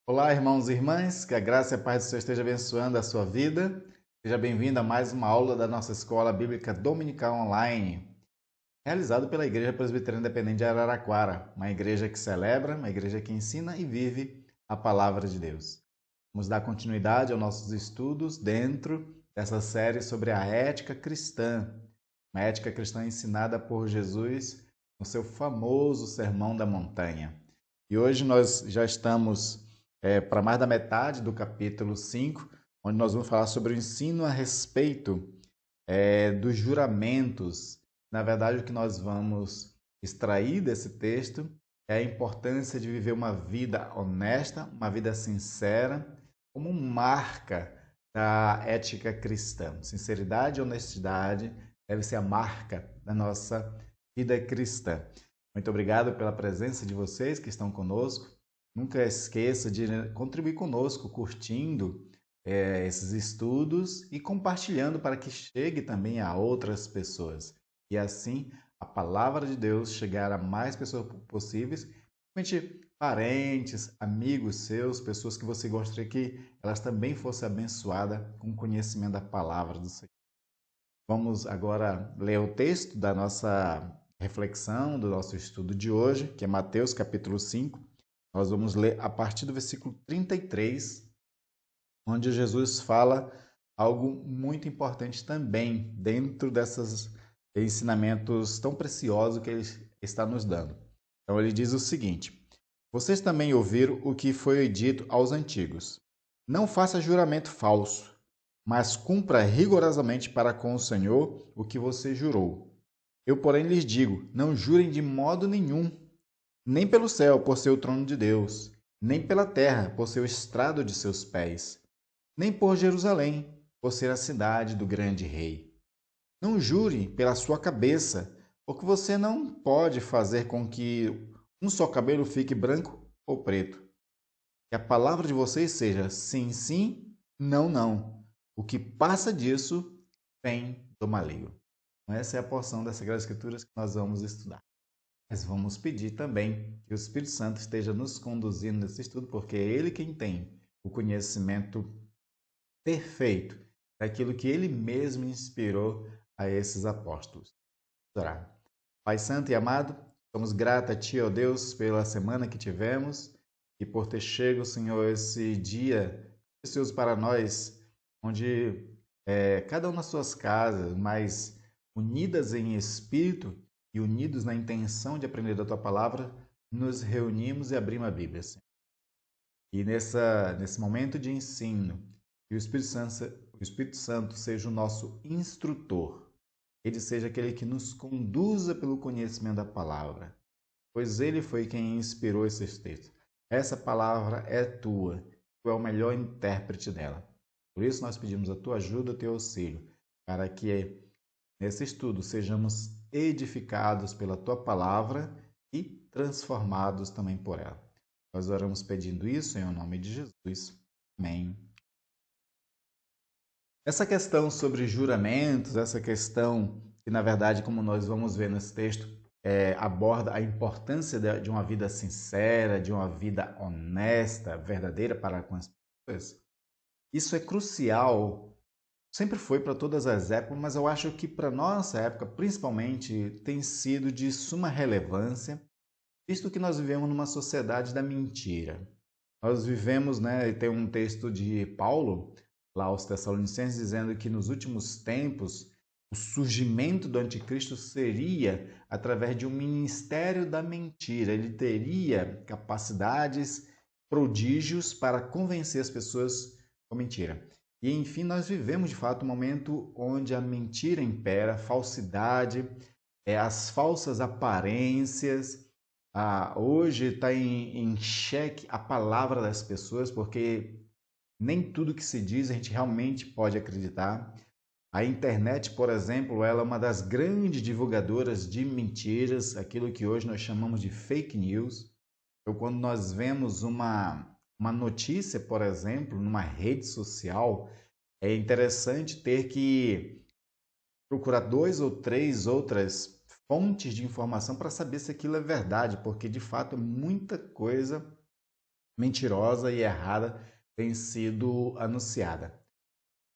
Olá, irmãos e irmãs, que a graça e a paz do Senhor esteja abençoando a sua vida. Seja bem-vindo a mais uma aula da nossa Escola Bíblica Dominical Online, realizado pela Igreja Presbiteriana Independente de Araraquara, uma igreja que celebra, uma igreja que ensina e vive a palavra de Deus. Vamos dar continuidade aos nossos estudos dentro dessa série sobre a ética cristã, uma ética cristã ensinada por Jesus no seu famoso Sermão da Montanha. E hoje nós já estamos para mais da metade do capítulo 5, onde nós vamos falar sobre o ensino a respeito dos juramentos. Na verdade, o que nós vamos extrair desse texto é a importância de viver uma vida honesta, uma vida sincera, como marca da ética cristã. Sinceridade e honestidade deve ser a marca da nossa vida cristã. Muito obrigado pela presença de vocês que estão conosco. Nunca esqueça de contribuir conosco, curtindo esses estudos e compartilhando para que chegue também a outras pessoas. E assim a palavra de Deus chegar a mais pessoas possíveis, principalmente parentes, amigos seus, pessoas que você gostaria que elas também fossem abençoadas com o conhecimento da palavra do Senhor. Vamos agora ler o texto da nossa reflexão, do nosso estudo de hoje, que é Mateus capítulo 5. Nós vamos ler a partir do versículo 33, onde Jesus fala algo muito importante também dentro desses ensinamentos tão preciosos que ele está nos dando. Então ele diz o seguinte: Vocês também ouviram o que foi dito aos antigos: Não faça juramento falso, mas cumpra rigorosamente para com o Senhor o que você jurou. Eu, porém, lhes digo: não jurem de modo nenhum, nem pelo céu, por ser o trono de Deus, nem pela terra, por ser o estrado de seus pés, nem por Jerusalém, por ser a cidade do grande rei. Não jure pela sua cabeça, porque você não pode fazer com que um só cabelo fique branco ou preto. Que a palavra de vocês seja sim, sim, não, não. O que passa disso vem do maligno. Essa é a porção das Sagradas Escrituras que nós vamos estudar. Mas vamos pedir também que o Espírito Santo esteja nos conduzindo nesse estudo, porque é Ele quem tem o conhecimento perfeito daquilo que Ele mesmo inspirou a esses apóstolos. Orar. Pai Santo e amado, somos gratos a Ti, ó Deus, pela semana que tivemos e por ter chego, Senhor, esse dia precioso para nós, onde cada um nas suas casas, mas unidas em espírito e unidos na intenção de aprender da Tua palavra, nos reunimos e abrimos a Bíblia, Senhor. E nesse momento de ensino, que o Espírito Santo seja o nosso instrutor, ele seja aquele que nos conduza pelo conhecimento da palavra, pois ele foi quem inspirou esses textos. Essa palavra é tua, tu é o melhor intérprete dela. Por isso nós pedimos a tua ajuda, o teu auxílio, para que nesse estudo sejamos edificados pela tua palavra e transformados também por ela. Nós oramos pedindo isso em nome de Jesus. Amém. Essa questão sobre juramentos, essa questão que, na verdade, como nós vamos ver nesse texto, aborda a importância de uma vida sincera, de uma vida honesta, verdadeira para com as pessoas. Isso é crucial, sempre foi para todas as épocas, mas eu acho que para nossa época, principalmente, tem sido de suma relevância, visto que nós vivemos numa sociedade da mentira. Nós vivemos, né, e tem um texto de Paulo, lá aos Tessalonicenses, dizendo que nos últimos tempos o surgimento do anticristo seria através de um ministério da mentira. Ele teria capacidades, prodígios para convencer as pessoas com mentira. E enfim, nós vivemos de fato um momento onde a mentira impera, a falsidade, as falsas aparências. Hoje está em xeque a palavra das pessoas, porque nem tudo que se diz a gente realmente pode acreditar. A internet, por exemplo, ela é uma das grandes divulgadoras de mentiras, aquilo que hoje nós chamamos de fake news. Então, quando nós vemos uma notícia, por exemplo, numa rede social, é interessante ter que procurar dois ou três outras fontes de informação para saber se aquilo é verdade, porque de fato é muita coisa mentirosa e errada tem sido anunciada.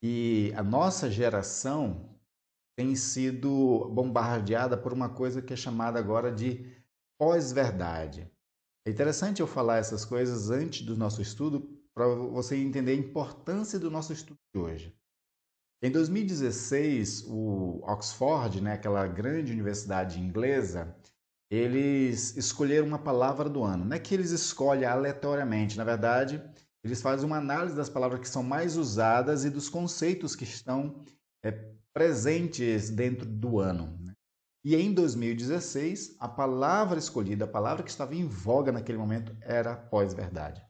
E a nossa geração tem sido bombardeada por uma coisa que é chamada agora de pós-verdade. É interessante eu falar essas coisas antes do nosso estudo para você entender a importância do nosso estudo de hoje. Em 2016, o Oxford, né, aquela grande universidade inglesa, eles escolheram uma palavra do ano. Não é que eles escolhem aleatoriamente, na verdade, eles fazem uma análise das palavras que são mais usadas e dos conceitos que estão presentes dentro do ano. Né? E em 2016, a palavra escolhida, a palavra que estava em voga naquele momento era pós-verdade.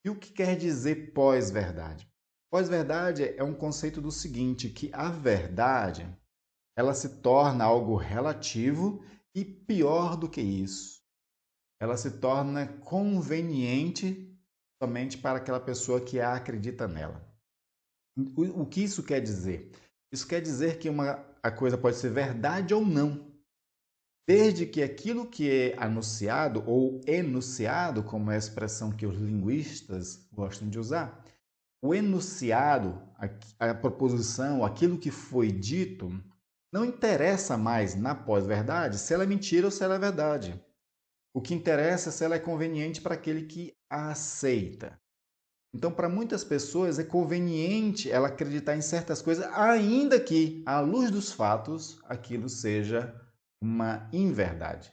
E o que quer dizer pós-verdade? Pós-verdade é um conceito do seguinte, que a verdade, ela se torna algo relativo e pior do que isso. Ela se torna conveniente somente para aquela pessoa que acredita nela. O que isso quer dizer? Isso quer dizer que a coisa pode ser verdade ou não, desde que aquilo que é anunciado ou enunciado, como é a expressão que os linguistas gostam de usar, o enunciado, a proposição, aquilo que foi dito, não interessa mais na pós-verdade se ela é mentira ou se ela é verdade. O que interessa é se ela é conveniente para aquele que a aceita. Então, para muitas pessoas é conveniente ela acreditar em certas coisas, ainda que, à luz dos fatos, aquilo seja uma inverdade.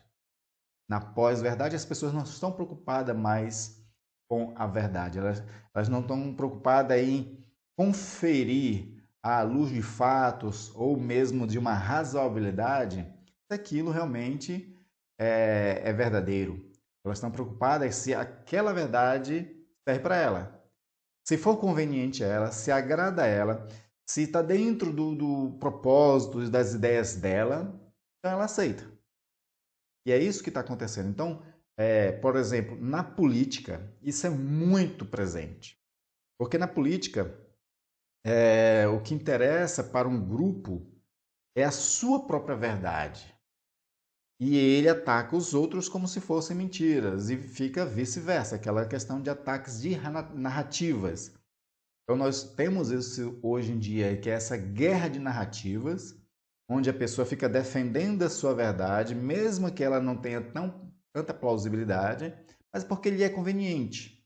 Na pós-verdade, as pessoas não estão preocupadas mais com a verdade. Elas não estão preocupadas em conferir à luz de fatos ou mesmo de uma razoabilidade se aquilo realmente é verdadeiro. Elas estão preocupadas se aquela verdade serve para ela. Se for conveniente a ela, se agrada a ela, se está dentro do propósito e das ideias dela, então ela aceita. E é isso que está acontecendo. Então, por exemplo, na política, isso é muito presente. Porque na política, o que interessa para um grupo é a sua própria verdade. E ele ataca os outros como se fossem mentiras. E fica vice-versa, aquela questão de ataques de narrativas. Então, nós temos isso hoje em dia, que é essa guerra de narrativas, onde a pessoa fica defendendo a sua verdade, mesmo que ela não tenha tanta plausibilidade, mas porque lhe é conveniente.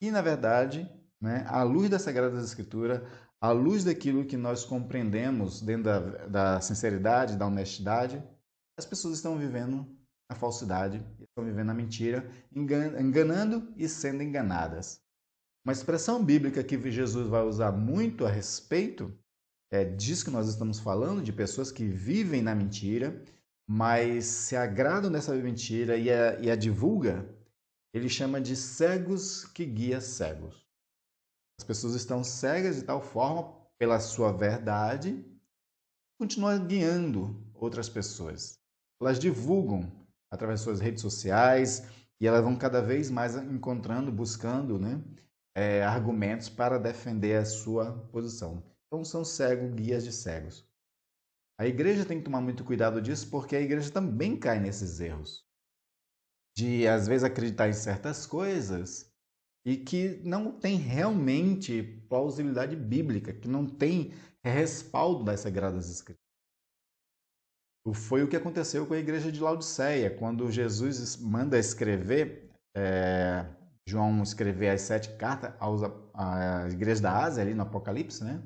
E, na verdade, né, à luz da Sagrada Escritura, à luz daquilo que nós compreendemos dentro da sinceridade, da honestidade, as pessoas estão vivendo a falsidade, estão vivendo a mentira, enganando e sendo enganadas. Uma expressão bíblica que Jesus vai usar muito a respeito disso que nós estamos falando, de pessoas que vivem na mentira, mas se agradam dessa mentira e a divulga, ele chama de cegos que guia cegos. As pessoas estão cegas de tal forma pela sua verdade, continuam guiando outras pessoas. Elas divulgam através de suas redes sociais e elas vão cada vez mais encontrando, buscando, né, argumentos para defender a sua posição. Então são cegos, guias de cegos. A igreja tem que tomar muito cuidado disso porque a igreja também cai nesses erros. De às vezes acreditar em certas coisas e que não tem realmente plausibilidade bíblica, que não tem respaldo das Sagradas Escrituras. Foi o que aconteceu com a igreja de Laodiceia, quando Jesus manda escrever, João escrever as 7 cartas à igreja da Ásia, ali no Apocalipse, né?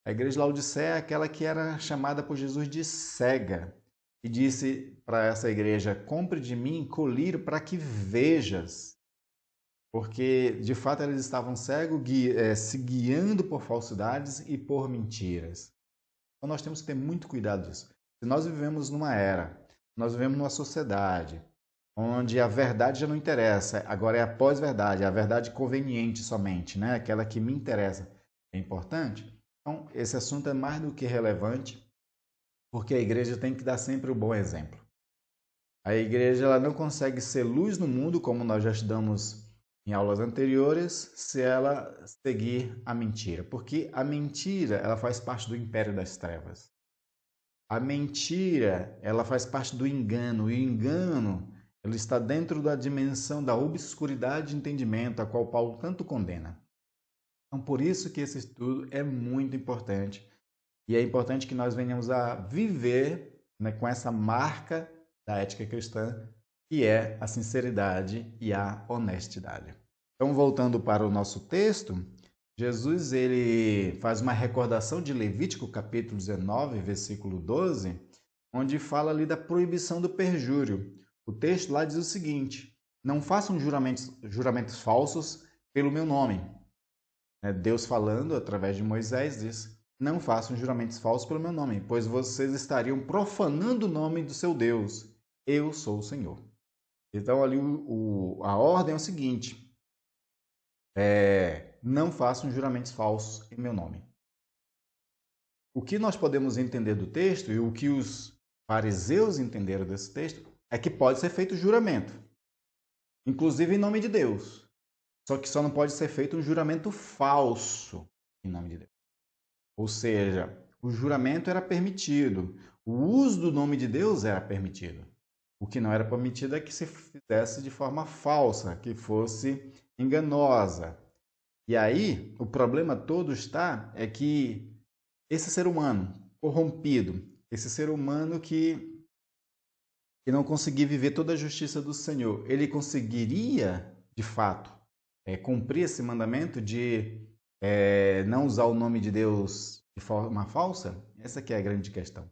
A igreja de Laodiceia é aquela que era chamada por Jesus de cega. E disse para essa igreja, compre de mim colírio para que vejas. Porque, de fato, eles estavam cegos, se guiando por falsidades e por mentiras. Então, nós temos que ter muito cuidado disso. Se nós vivemos numa era, nós vivemos numa sociedade, onde a verdade já não interessa, agora é a pós-verdade, a verdade conveniente somente, né? Aquela que me interessa. É importante? Então, esse assunto é mais do que relevante, porque a igreja tem que dar sempre o bom exemplo. A igreja ela não consegue ser luz no mundo, como nós já estudamos em aulas anteriores, se ela seguir a mentira, porque a mentira ela faz parte do império das trevas. A mentira ela faz parte do engano, e o engano Ela está dentro da dimensão da obscuridade de entendimento, a qual Paulo tanto condena. Então, por isso que esse estudo é muito importante. E é importante que nós venhamos a viver, né, com essa marca da ética cristã, que é a sinceridade e a honestidade. Então, voltando para o nosso texto, Jesus ele faz uma recordação de Levítico capítulo 19, versículo 12, onde fala ali da proibição do perjúrio. O texto lá diz o seguinte: não façam juramentos falsos pelo meu nome. Deus falando através de Moisés diz: não façam juramentos falsos pelo meu nome, pois vocês estariam profanando o nome do seu Deus. Eu sou o Senhor. Então ali a ordem é o seguinte: não façam juramentos falsos em meu nome. O que nós podemos entender do texto e o que os fariseus entenderam desse texto é que pode ser feito juramento, inclusive em nome de Deus. Só que só não pode ser feito um juramento falso em nome de Deus. Ou seja, o juramento era permitido, o uso do nome de Deus era permitido. O que não era permitido é que se fizesse de forma falsa, que fosse enganosa. E aí, o problema todo está é que esse ser humano corrompido, esse ser humano que não conseguia viver toda a justiça do Senhor, ele conseguiria, de fato, cumprir esse mandamento de não usar o nome de Deus de forma falsa? Essa que é a grande questão.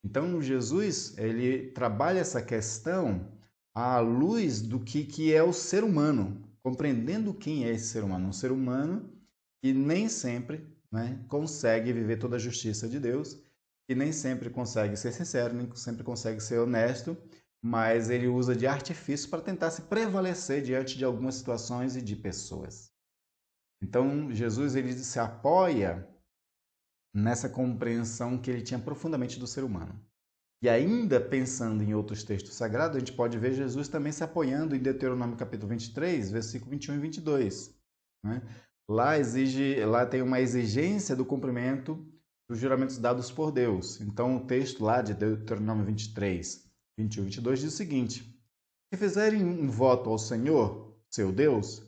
Então, Jesus, ele trabalha essa questão à luz do que é o ser humano, compreendendo quem é esse ser humano. Um ser humano que nem sempre, né, consegue viver toda a justiça de Deus, que nem sempre consegue ser sincero, nem sempre consegue ser honesto, mas ele usa de artifício para tentar se prevalecer diante de algumas situações e de pessoas. Então, Jesus ele se apoia nessa compreensão que ele tinha profundamente do ser humano. E ainda pensando em outros textos sagrados, a gente pode ver Jesus também se apoiando em Deuteronômio capítulo 23, versículo 21 e 22. Né? Lá tem uma exigência do cumprimento dos juramentos dados por Deus. Então, o texto lá de Deuteronômio 23, 21 e 22 diz o seguinte: se fizerem um voto ao Senhor, seu Deus,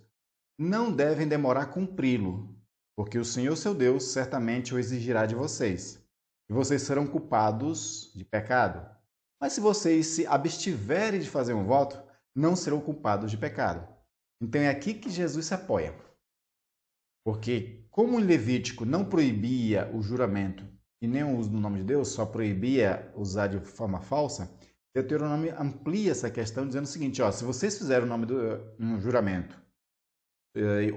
não devem demorar a cumpri-lo, porque o Senhor, seu Deus, certamente o exigirá de vocês, e vocês serão culpados de pecado. Mas se vocês se abstiverem de fazer um voto, não serão culpados de pecado. Então é aqui que Jesus se apoia. Porque como o Levítico não proibia o juramento e nem o uso do nome de Deus, só proibia usar de forma falsa, Deuteronômio amplia essa questão dizendo o seguinte: se vocês fizerem um juramento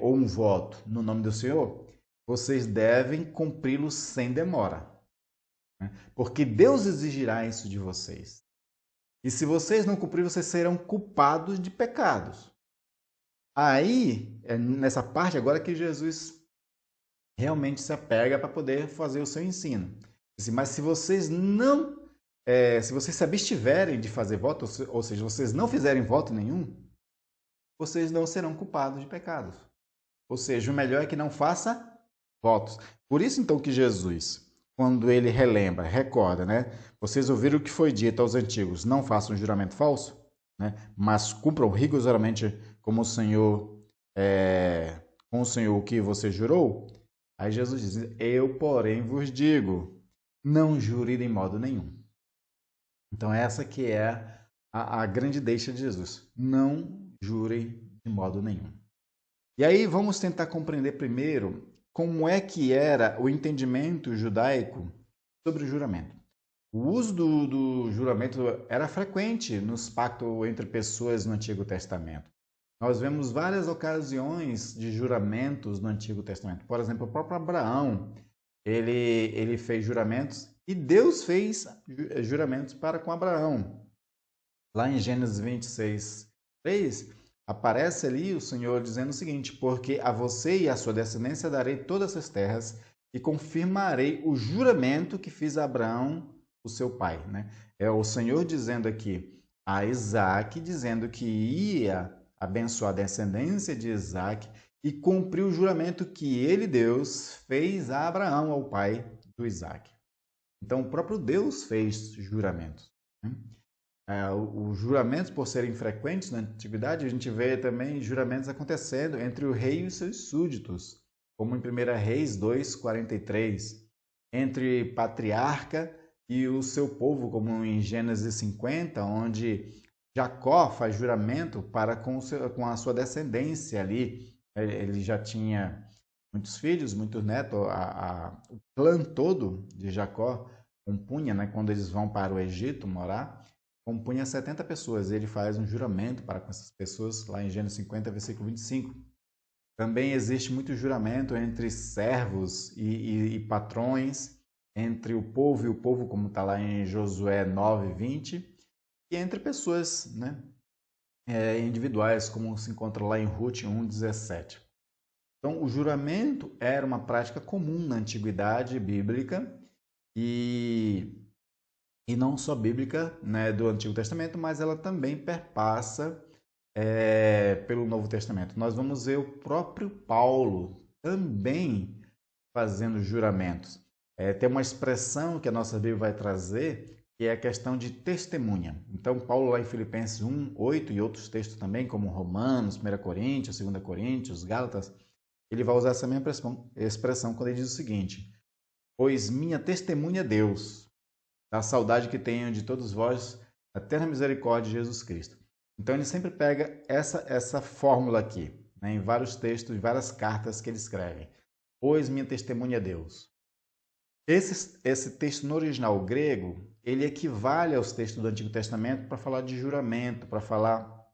ou um voto no nome do Senhor, vocês devem cumpri-lo sem demora. Porque Deus exigirá isso de vocês. E se vocês não cumprirem, vocês serão culpados de pecados. Aí, é nessa parte agora que Jesus realmente se apega para poder fazer o seu ensino. Mas se vocês se vocês se abstiverem de fazer voto, ou seja, vocês não fizerem voto nenhum, vocês não serão culpados de pecados. Ou seja, o melhor é que não faça votos. Por isso, então, que Jesus, quando ele relembra, recorda, né? Vocês ouviram o que foi dito aos antigos: não façam juramento falso, né? Mas cumpram rigorosamente como com o Senhor o que você jurou. Aí Jesus diz: eu, porém, vos digo, não jure de modo nenhum. Então, essa que é a grande deixa de Jesus. Não jure de modo nenhum. E aí vamos tentar compreender primeiro como é que era o entendimento judaico sobre o juramento. O uso do juramento era frequente nos pactos entre pessoas no Antigo Testamento. Nós vemos várias ocasiões de juramentos no Antigo Testamento. Por exemplo, o próprio Abraão, ele fez juramentos e Deus fez juramentos para com Abraão. Lá em Gênesis 26, 3, aparece ali o Senhor dizendo o seguinte: porque a você e à sua descendência darei todas essas terras e confirmarei o juramento que fiz a Abraão, o seu pai. Né? É o Senhor dizendo aqui a Isaac, dizendo que ia abençoar a descendência de Isaac e cumprir o juramento que ele, Deus, fez a Abraão, ao pai do Isaac. Então, o próprio Deus fez juramentos. Né? Os juramentos, por serem frequentes na antiguidade, a gente vê também juramentos acontecendo entre o rei e os seus súditos, como em 1 Reis 2:43, entre patriarca e o seu povo, como em Gênesis 50, onde Jacó faz juramento para com a sua descendência ali. Ele já tinha muitos filhos, muitos netos, o clã todo de Jacó compunha, né, quando eles vão para o Egito morar, compunha 70 pessoas. Ele faz um juramento para com essas pessoas, lá em Gênesis 50, versículo 25. Também existe muito juramento entre servos e patrões, entre o povo e o povo, como está lá em Josué 9:20, e entre pessoas, né, individuais, como se encontra lá em Ruth 1:17. Então, o juramento era uma prática comum na antiguidade bíblica e não só bíblica, né, do Antigo Testamento, mas ela também perpassa pelo Novo Testamento. Nós vamos ver o próprio Paulo também fazendo juramentos. Tem uma expressão que a nossa Bíblia vai trazer, que é a questão de testemunha. Então, Paulo lá em Filipenses 1:8 e outros textos também, como Romanos, 1 Coríntios, 2 Coríntios, Gálatas, ele vai usar essa mesma expressão quando ele diz o seguinte: pois minha testemunha é Deus, da saudade que tenho de todos vós, da eterna misericórdia de Jesus Cristo. Então ele sempre pega essa fórmula aqui, né, em vários textos, em várias cartas que ele escreve. Pois minha testemunha é Deus. Esse texto no original grego, ele equivale aos textos do Antigo Testamento para falar de juramento, para falar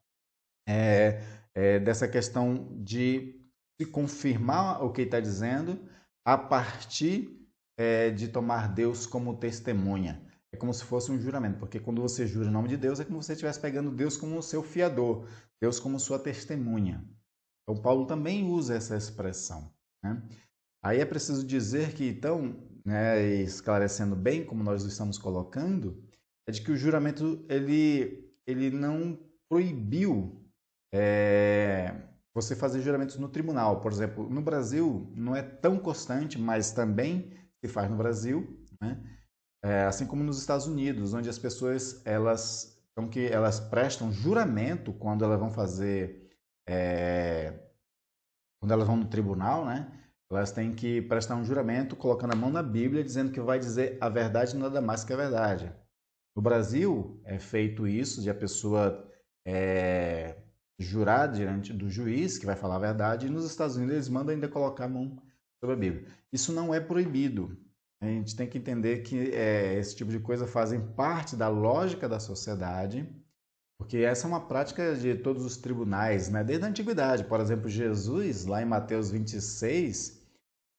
dessa questão de se confirmar o que ele está dizendo a partir de tomar Deus como testemunha. É como se fosse um juramento, porque quando você jura em nome de Deus, é como se você estivesse pegando Deus como o seu fiador, Deus como sua testemunha. Então, Paulo também usa essa expressão, né? Aí é preciso dizer que, então, né, esclarecendo bem como nós estamos colocando, é de que o juramento ele não proibiu você fazer juramentos no tribunal. Por exemplo, no Brasil não é tão constante, mas também se faz no Brasil, né? Assim como nos Estados Unidos, onde as pessoas elas prestam juramento quando elas vão fazer, quando elas vão no tribunal, né? Elas têm que prestar um juramento colocando a mão na Bíblia, dizendo que vai dizer a verdade e nada mais que a verdade. No Brasil é feito isso, de a pessoa jurar diante do juiz que vai falar a verdade, e nos Estados Unidos eles mandam ainda colocar a mão sobre a Bíblia. Isso não é proibido. A gente tem que entender que esse tipo de coisa fazem parte da lógica da sociedade, porque essa é uma prática de todos os tribunais, né? Desde a antiguidade. Por exemplo, Jesus, lá em Mateus 26,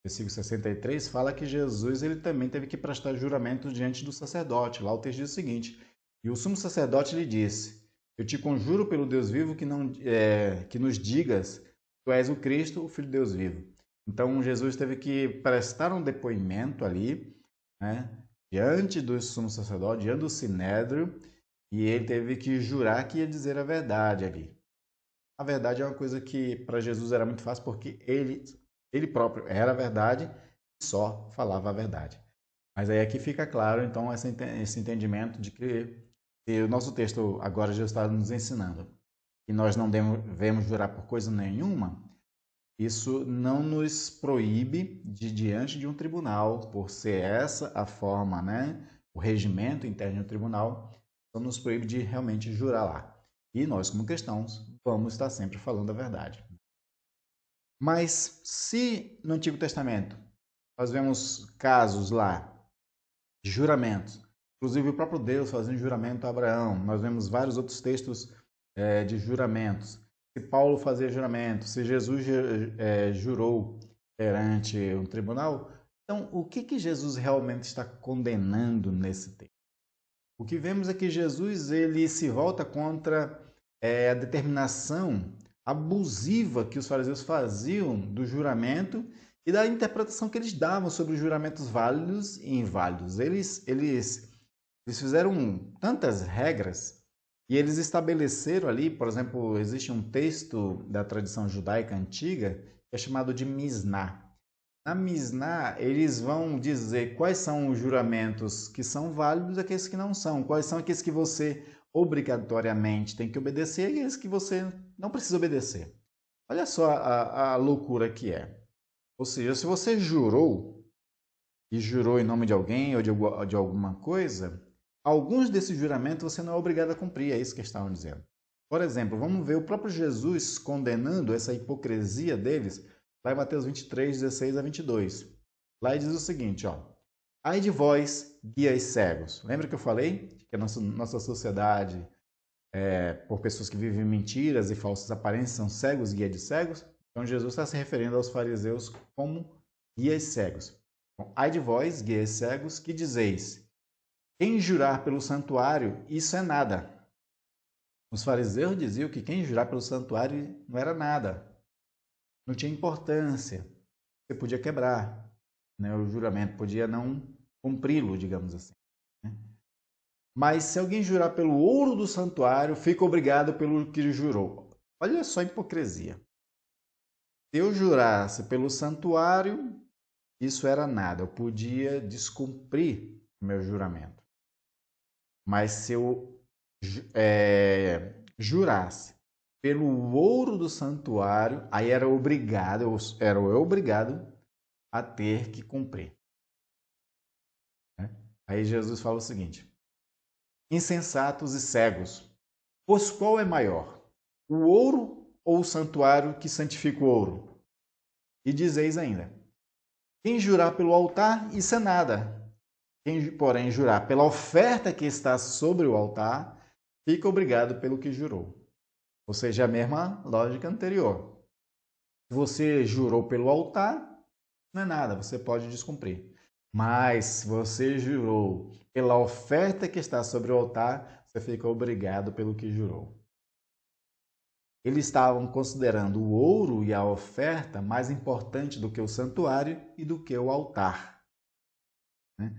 versículo 63, fala que Jesus ele também teve que prestar juramento diante do sacerdote. Lá o texto diz o seguinte: e o sumo sacerdote lhe disse: eu te conjuro pelo Deus vivo que nos digas, tu és o Cristo, o Filho de Deus vivo. Então, Jesus teve que prestar um depoimento ali, né, diante do sumo sacerdote, diante do sinédrio, e ele teve que jurar que ia dizer a verdade ali. A verdade é uma coisa que para Jesus era muito fácil, porque ele próprio era a verdade e só falava a verdade. Mas aí aqui fica claro, então, esse entendimento de que o nosso texto agora já está nos ensinando que nós não devemos jurar por coisa nenhuma. Isso não nos proíbe de diante de um tribunal, por ser essa a forma, né, o regimento interno do tribunal, não nos proíbe de realmente jurar lá. E nós, como cristãos, vamos estar sempre falando a verdade. Mas se no Antigo Testamento nós vemos casos lá de juramentos, inclusive o próprio Deus fazendo juramento a Abraão, nós vemos vários outros textos de juramentos. Se Paulo fazia juramento, se Jesus jurou perante um tribunal, então o que Jesus realmente está condenando nesse texto? O que vemos é que Jesus ele se volta contra a determinação abusiva que os fariseus faziam do juramento e da interpretação que eles davam sobre os juramentos válidos e inválidos. Eles fizeram tantas regras e eles estabeleceram ali, por exemplo, existe um texto da tradição judaica antiga que é chamado de Misná. Na Misná, eles vão dizer quais são os juramentos que são válidos e aqueles que não são, quais são aqueles que você obrigatoriamente tem que obedecer e aqueles que você não precisa obedecer. Olha só a loucura que é. Ou seja, se você jurou, e jurou em nome de alguém ou de alguma coisa, alguns desses juramentos você não é obrigado a cumprir, é isso que estavam dizendo. Por exemplo, vamos ver o próprio Jesus condenando essa hipocrisia deles, lá em Mateus 23, 16 a 22. Lá ele diz o seguinte, ó: ai de vós, guias cegos. Lembra que eu falei que a nossa sociedade, por pessoas que vivem mentiras e falsas aparências, são cegos, guia de cegos? Então Jesus está se referindo aos fariseus como guias cegos. Então, ai de vós, guias cegos, que dizeis: quem jurar pelo santuário, isso é nada. Os fariseus diziam que quem jurar pelo santuário não era nada, não tinha importância, você podia quebrar, né, o juramento, podia não cumpri-lo, digamos assim. Né? Mas se alguém jurar pelo ouro do santuário, fica obrigado pelo que jurou. Olha só a hipocrisia. Se eu jurasse pelo santuário, isso era nada, eu podia descumprir o meu juramento. Mas se eu jurasse pelo ouro do santuário, aí era eu obrigado a ter que cumprir. Né? Aí Jesus fala o seguinte: insensatos e cegos, pois qual é maior, o ouro ou o santuário que santifica o ouro? E dizeis ainda: quem jurar pelo altar, isso é nada. Quem, porém, jurar pela oferta que está sobre o altar, fica obrigado pelo que jurou. Ou seja, a mesma lógica anterior. Se você jurou pelo altar, não é nada, você pode descumprir. Mas se você jurou pela oferta que está sobre o altar, você fica obrigado pelo que jurou. Eles estavam considerando o ouro e a oferta mais importante do que o santuário e do que o altar. Né?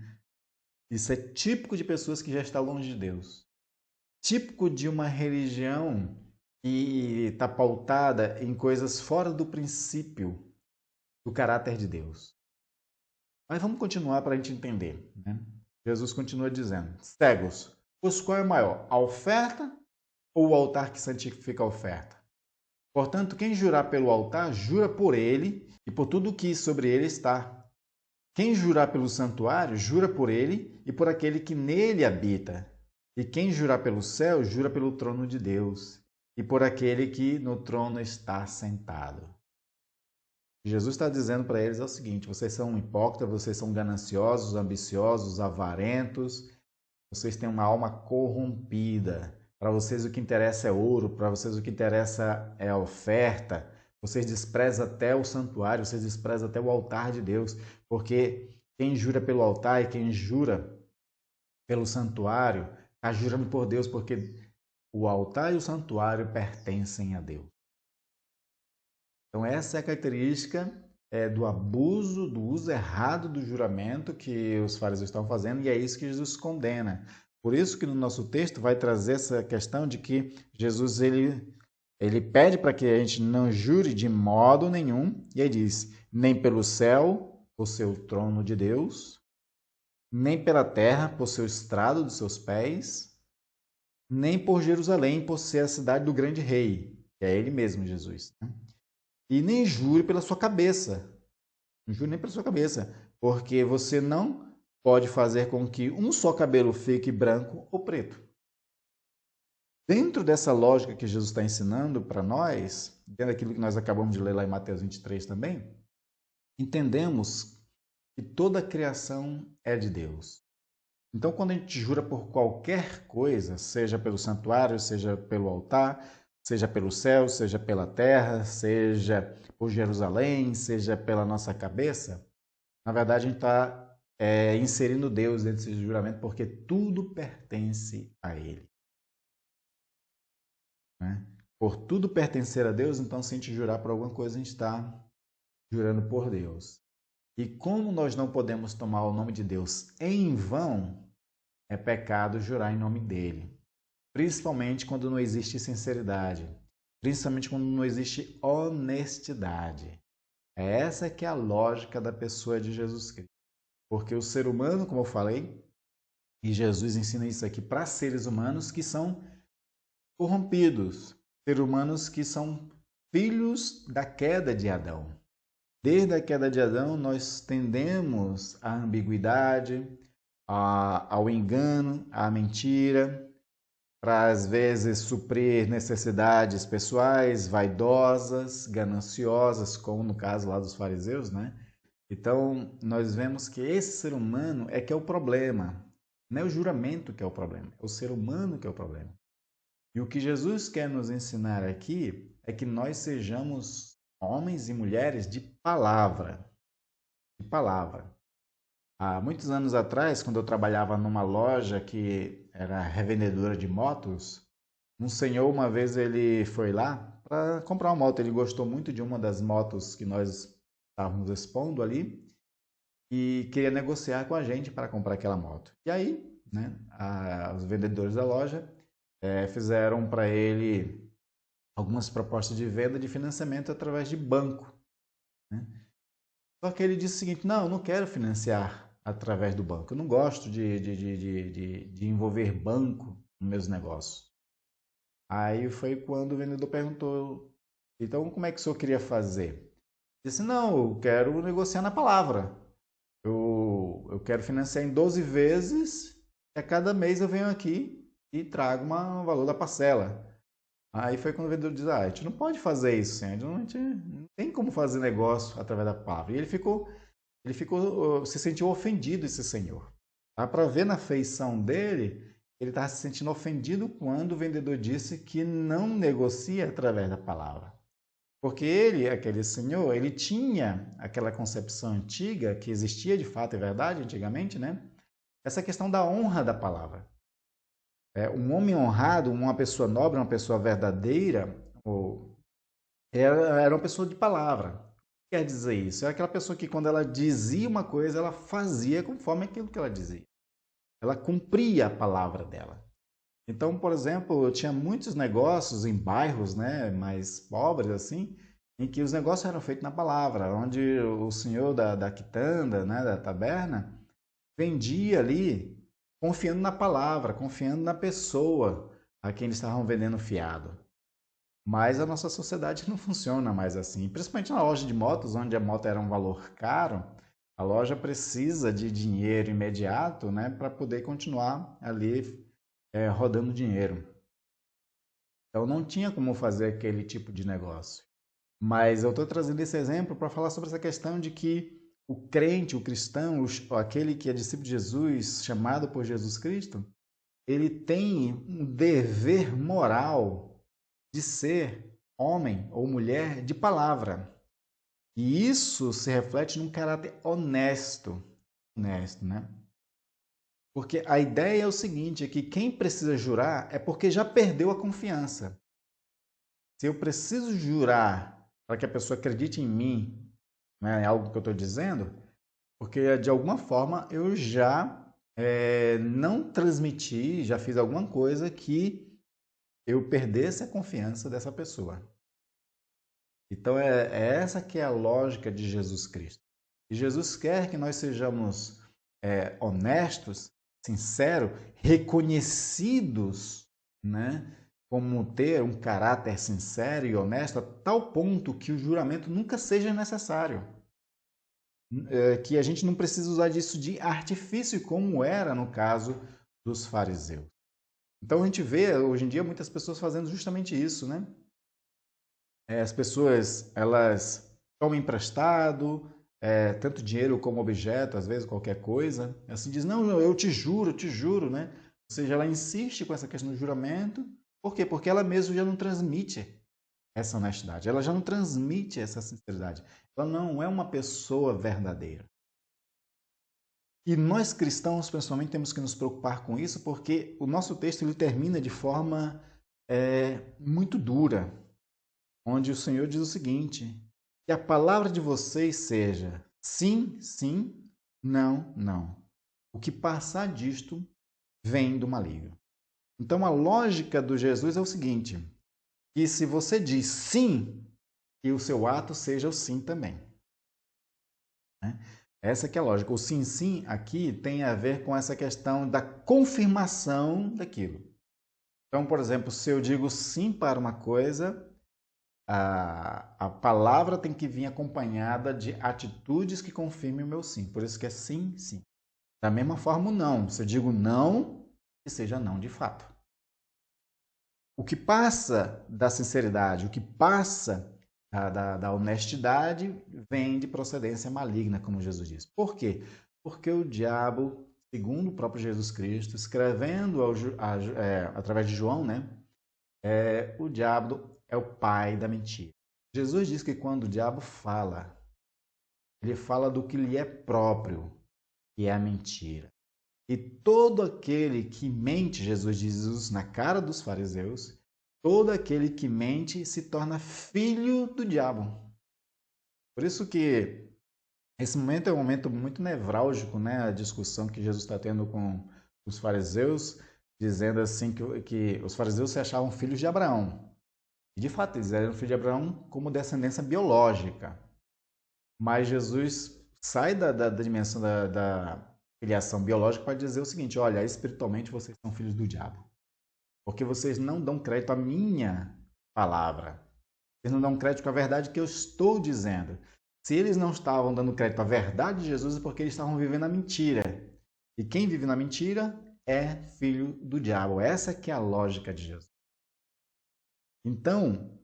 Isso é típico de pessoas que já estão longe de Deus. Típico de uma religião que está pautada em coisas fora do princípio do caráter de Deus. Mas vamos continuar para a gente entender. Né? Jesus continua dizendo: cegos, pois qual é maior, a oferta ou o altar que santifica a oferta? Portanto, quem jurar pelo altar, jura por ele e por tudo que sobre ele está. Quem jurar pelo santuário, jura por ele e por aquele que nele habita. E quem jurar pelo céu, jura pelo trono de Deus e por aquele que no trono está sentado. Jesus está dizendo para eles é o seguinte: vocês são hipócritas, vocês são gananciosos, ambiciosos, avarentos, vocês têm uma alma corrompida. Para vocês o que interessa é ouro, para vocês o que interessa é a oferta. Vocês desprezam até o santuário, vocês desprezam até o altar de Deus, porque quem jura pelo altar e quem jura pelo santuário está jurando por Deus, porque o altar e o santuário pertencem a Deus. Então essa é a característica do abuso, do uso errado do juramento que os fariseus estão fazendo, e é isso que Jesus condena. Por isso que no nosso texto vai trazer essa questão de que Jesus ele pede para que a gente não jure de modo nenhum, e aí diz: nem pelo céu, por ser o trono de Deus, nem pela terra, por ser o estrado dos seus pés, nem por Jerusalém, por ser a cidade do grande rei, que é ele mesmo, Jesus. E nem jure pela sua cabeça. Não jure nem pela sua cabeça, porque você não pode fazer com que um só cabelo fique branco ou preto. Dentro dessa lógica que Jesus está ensinando para nós, dentro daquilo que nós acabamos de ler lá em Mateus 23 também, entendemos que toda a criação é de Deus. Então, quando a gente jura por qualquer coisa, seja pelo santuário, seja pelo altar, seja pelo céu, seja pela terra, seja por Jerusalém, seja pela nossa cabeça, na verdade a gente está inserindo Deus dentro desse juramento, porque tudo pertence a Ele. Né? Por tudo pertencer a Deus, então se a gente jurar por alguma coisa, a gente está jurando por Deus. E como nós não podemos tomar o nome de Deus em vão, é pecado jurar em nome dele. Principalmente quando não existe sinceridade. Principalmente quando não existe honestidade. Essa que é a lógica da pessoa de Jesus Cristo. Porque o ser humano, como eu falei, E Jesus ensina isso aqui para seres humanos que são corrompidos, seres humanos que são filhos da queda de Adão. Desde a queda de Adão, nós tendemos à ambiguidade, ao engano, à mentira, para às vezes suprir necessidades pessoais, vaidosas, gananciosas, como no caso lá dos fariseus, né? Então, nós vemos que esse ser humano é que é o problema. Não é o juramento que é o problema, é o ser humano que é o problema. E o que Jesus quer nos ensinar aqui é que nós sejamos homens e mulheres de palavra. De palavra. Há muitos anos atrás, quando eu trabalhava numa loja que era revendedora de motos, um senhor, uma vez, ele foi lá para comprar uma moto. Ele gostou muito de uma das motos que nós estávamos expondo ali e queria negociar com a gente para comprar aquela moto. E aí, né, os vendedores da loja fizeram para ele algumas propostas de venda de financiamento através de banco, né? Só que ele disse o seguinte: não, eu não quero financiar através do banco, eu não gosto de envolver banco nos meus negócios. Aí foi quando o vendedor perguntou: então como é que o senhor queria fazer? Ele disse: não, eu quero negociar na palavra. Eu quero financiar em 12 vezes e a cada mês eu venho aqui e trago um valor da parcela. Aí foi quando o vendedor disse: a gente não pode fazer isso, senhor. A gente não tem como fazer negócio através da palavra. E ele se sentiu ofendido, esse senhor. Dá para ver na feição dele, ele estava se sentindo ofendido quando o vendedor disse que não negocia através da palavra. Porque ele, aquele senhor, ele tinha aquela concepção antiga, que existia de fato, é verdade, antigamente, né? Essa questão da honra da palavra. Um homem honrado, uma pessoa nobre, uma pessoa verdadeira, era uma pessoa de palavra. O que quer dizer isso? É aquela pessoa que, quando ela dizia uma coisa, ela fazia conforme aquilo que ela dizia. Ela cumpria a palavra dela. Então, por exemplo, eu tinha muitos negócios em bairros, né, mais pobres, assim, em que os negócios eram feitos na palavra, onde o senhor da quitanda, né, da taberna, vendia ali confiando na palavra, confiando na pessoa a quem eles estavam vendendo fiado. Mas a nossa sociedade não funciona mais assim. Principalmente na loja de motos, onde a moto era um valor caro, a loja precisa de dinheiro imediato, né, para poder continuar ali rodando dinheiro. Então não tinha como fazer aquele tipo de negócio. Mas eu estou trazendo esse exemplo para falar sobre essa questão de que o crente, o cristão, aquele que é discípulo de Jesus, chamado por Jesus Cristo, ele tem um dever moral de ser homem ou mulher de palavra. E isso se reflete num caráter honesto, né? Porque a ideia é o seguinte, é que quem precisa jurar é porque já perdeu a confiança. Se eu preciso jurar para que a pessoa acredite em mim, né, em algo que eu estou dizendo, porque de alguma forma eu já não transmiti, já fiz alguma coisa que eu perdesse a confiança dessa pessoa. Então é essa que é a lógica de Jesus Cristo. E Jesus quer que nós sejamos honestos, sinceros, reconhecidos, né, como ter um caráter sincero e honesto, a tal ponto que o juramento nunca seja necessário. Que a gente não precisa usar disso de artifício, como era no caso dos fariseus. Então a gente vê hoje em dia muitas pessoas fazendo justamente isso, né? As pessoas, elas tomam emprestado, tanto dinheiro como objeto, às vezes qualquer coisa. Assim diz: não, eu te juro, né? Ou seja, ela insiste com essa questão do juramento. Por quê? Porque ela mesma já não transmite essa honestidade, ela já não transmite essa sinceridade. Ela não é uma pessoa verdadeira. E nós cristãos, principalmente, temos que nos preocupar com isso, porque o nosso texto ele termina de forma muito dura, onde o Senhor diz o seguinte: que a palavra de vocês seja sim, sim, não, não. O que passar disto vem do maligno. Então a lógica do Jesus é o seguinte: que se você diz sim, que o seu ato seja o sim também. Né? Essa que é a lógica. O sim, sim aqui tem a ver com essa questão da confirmação daquilo. Então, por exemplo, se eu digo sim para uma coisa, a palavra tem que vir acompanhada de atitudes que confirmem o meu sim. Por isso que é sim, sim. Da mesma forma, o não. Se eu digo não, que seja não de fato. O que passa da sinceridade, o que passa da honestidade, vem de procedência maligna, como Jesus diz. Por quê? Porque o diabo, segundo o próprio Jesus Cristo, escrevendo através de João, né? O diabo é o pai da mentira. Jesus diz que quando o diabo fala, ele fala do que lhe é próprio, que é a mentira. E todo aquele que mente, Jesus diz isso na cara dos fariseus, todo aquele que mente se torna filho do diabo. Por isso que esse momento é um momento muito nevrálgico, né? A discussão que Jesus está tendo com os fariseus, dizendo assim que os fariseus se achavam filhos de Abraão. E de fato, eles eram filhos de Abraão como descendência biológica. Mas Jesus sai da dimensão da filiação biológica para dizer o seguinte: olha, espiritualmente vocês são filhos do diabo. Porque vocês não dão crédito à minha palavra. Vocês não dão crédito à verdade que eu estou dizendo. Se eles não estavam dando crédito à verdade de Jesus, é porque eles estavam vivendo a mentira. E quem vive na mentira é filho do diabo. Essa que é a lógica de Jesus. Então,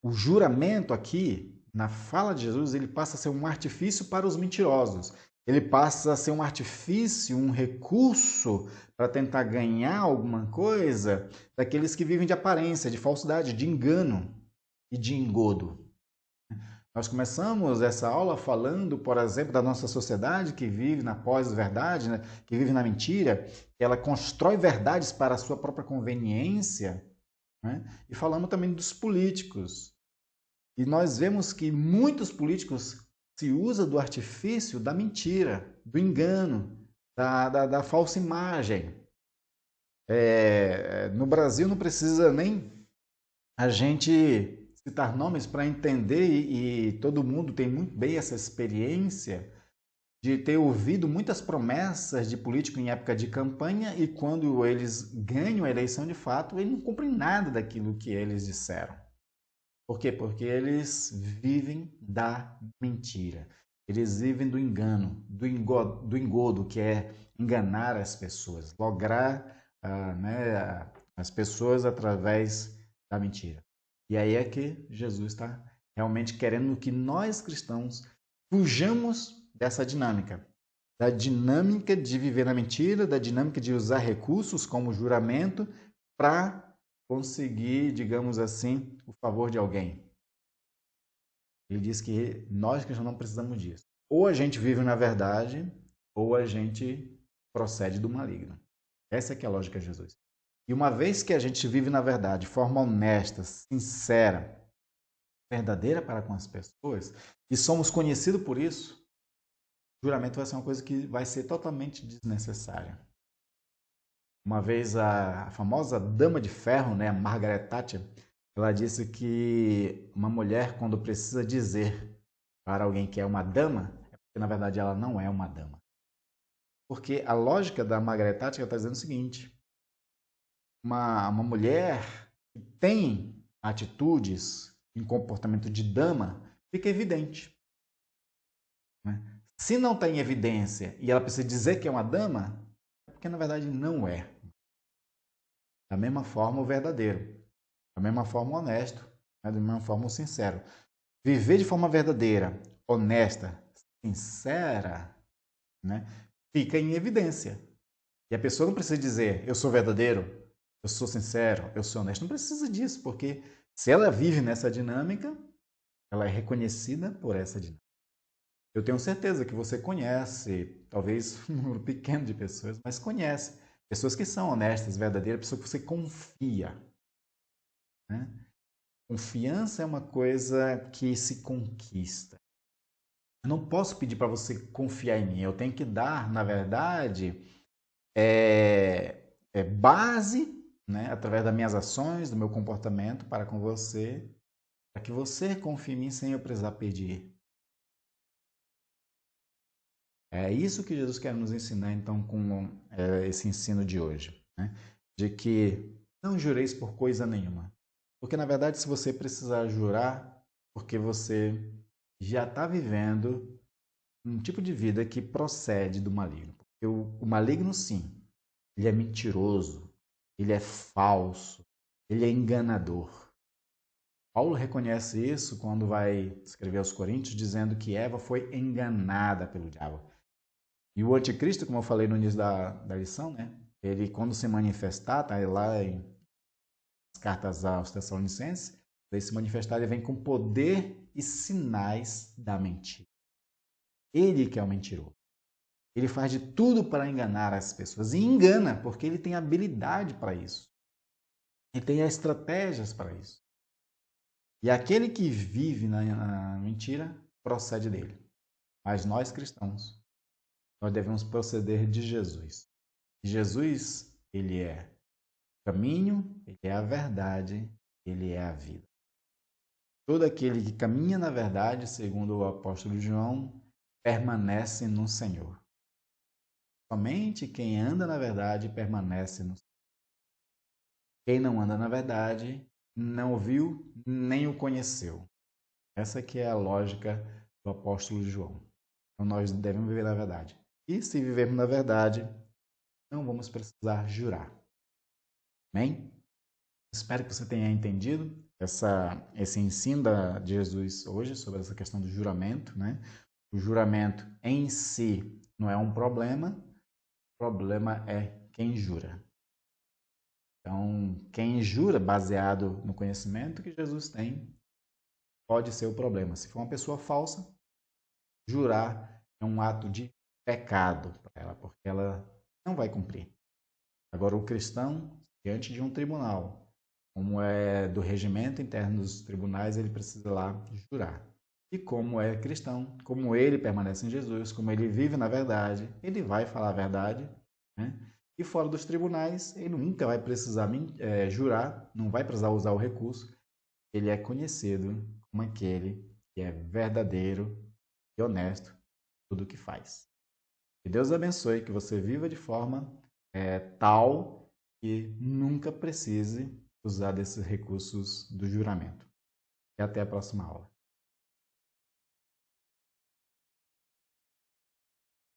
o juramento aqui, na fala de Jesus, ele passa a ser um artifício para os mentirosos. Ele passa a ser um artifício, um recurso para tentar ganhar alguma coisa daqueles que vivem de aparência, de falsidade, de engano e de engodo. Nós começamos essa aula falando, por exemplo, da nossa sociedade que vive na pós-verdade, né? Que vive na mentira, que ela constrói verdades para a sua própria conveniência, né? E falamos também dos políticos. E nós vemos que muitos políticos se usam do artifício da mentira, do engano, da falsa imagem. No Brasil não precisa nem a gente citar nomes para entender, e todo mundo tem muito bem essa experiência de ter ouvido muitas promessas de político em época de campanha e quando eles ganham a eleição de fato, eles não cumprem nada daquilo que eles disseram. Por quê? Porque eles vivem da mentira. Eles vivem do engano, do engodo, que é enganar as pessoas, lograr né, as pessoas através da mentira. E aí é que Jesus está realmente querendo que nós cristãos fujamos dessa dinâmica. Da dinâmica de viver na mentira, da dinâmica de usar recursos como juramento para conseguir, digamos assim, o favor de alguém. Ele diz que nós cristãos não precisamos disso. Ou a gente vive na verdade, ou a gente procede do maligno. Essa é que é a lógica de Jesus. E uma vez que a gente vive na verdade, de forma honesta, sincera, verdadeira para com as pessoas, e somos conhecidos por isso, o juramento vai ser uma coisa que vai ser totalmente desnecessária. Uma vez a famosa Dama de Ferro, né, a Margaret Thatcher, ela disse que uma mulher, quando precisa dizer para alguém que é uma dama, é porque na verdade ela não é uma dama. Porque a lógica da Margaret Thatcher está dizendo o seguinte: uma mulher que tem atitudes em comportamento de dama, fica evidente. Né? Se não está em evidência e ela precisa dizer que é uma dama, é porque na verdade não é. Da mesma forma o verdadeiro, da mesma forma o honesto, né? Da mesma forma o sincero. Viver de forma verdadeira, honesta, sincera, né? Fica em evidência. E a pessoa não precisa dizer, eu sou verdadeiro, eu sou sincero, eu sou honesto. Não precisa disso, porque se ela vive nessa dinâmica, ela é reconhecida por essa dinâmica. Eu tenho certeza que você conhece, talvez um número pequeno de pessoas, mas conhece pessoas que são honestas, verdadeiras, pessoas que você confia. Né? Confiança é uma coisa que se conquista. Eu não posso pedir para você confiar em mim. Eu tenho que dar, na verdade, base, né, através das minhas ações, do meu comportamento para com você, para que você confie em mim sem eu precisar pedir. É isso que Jesus quer nos ensinar, então, com esse ensino de hoje, né? De que não jureis por coisa nenhuma. Porque, na verdade, se você precisar jurar, porque você já está vivendo um tipo de vida que procede do maligno. Porque o maligno, sim, ele é mentiroso, ele é falso, ele é enganador. Paulo reconhece isso quando vai escrever aos Coríntios, dizendo que Eva foi enganada pelo diabo. E o anticristo, como eu falei no início da lição, né? Ele, quando se manifestar, tá lá em cartas aos Tessalonicenses, ele se manifestar, ele vem com poder e sinais da mentira. Ele que é o mentiroso. Ele faz de tudo para enganar as pessoas. E engana, porque ele tem habilidade para isso. Ele tem estratégias para isso. E aquele que vive na mentira procede dele. Mas nós cristãos, nós devemos proceder de Jesus. Jesus, ele é o caminho, ele é a verdade, ele é a vida. Todo aquele que caminha na verdade, segundo o apóstolo João, permanece no Senhor. Somente quem anda na verdade permanece no Senhor. Quem não anda na verdade não o viu nem o conheceu. Essa que é a lógica do apóstolo João. Então nós devemos viver na verdade. E se vivermos na verdade, não vamos precisar jurar. Amém? Espero que você tenha entendido esse ensino de Jesus hoje sobre essa questão do juramento, né? O juramento em si não é um problema, o problema é quem jura. Então, quem jura baseado no conhecimento que Jesus tem, pode ser o problema. Se for uma pessoa falsa, jurar é um ato de pecado para ela, porque ela não vai cumprir. Agora, o cristão, diante de um tribunal, como é do regimento interno dos tribunais, ele precisa lá jurar. E como é cristão, como ele permanece em Jesus, como ele vive na verdade, ele vai falar a verdade, né? E fora dos tribunais, ele nunca vai precisar jurar, não vai precisar usar o recurso. Ele é conhecido como aquele que é verdadeiro e honesto em tudo o que faz. Que Deus abençoe, que você viva de forma tal que nunca precise usar desses recursos do juramento. E até a próxima aula.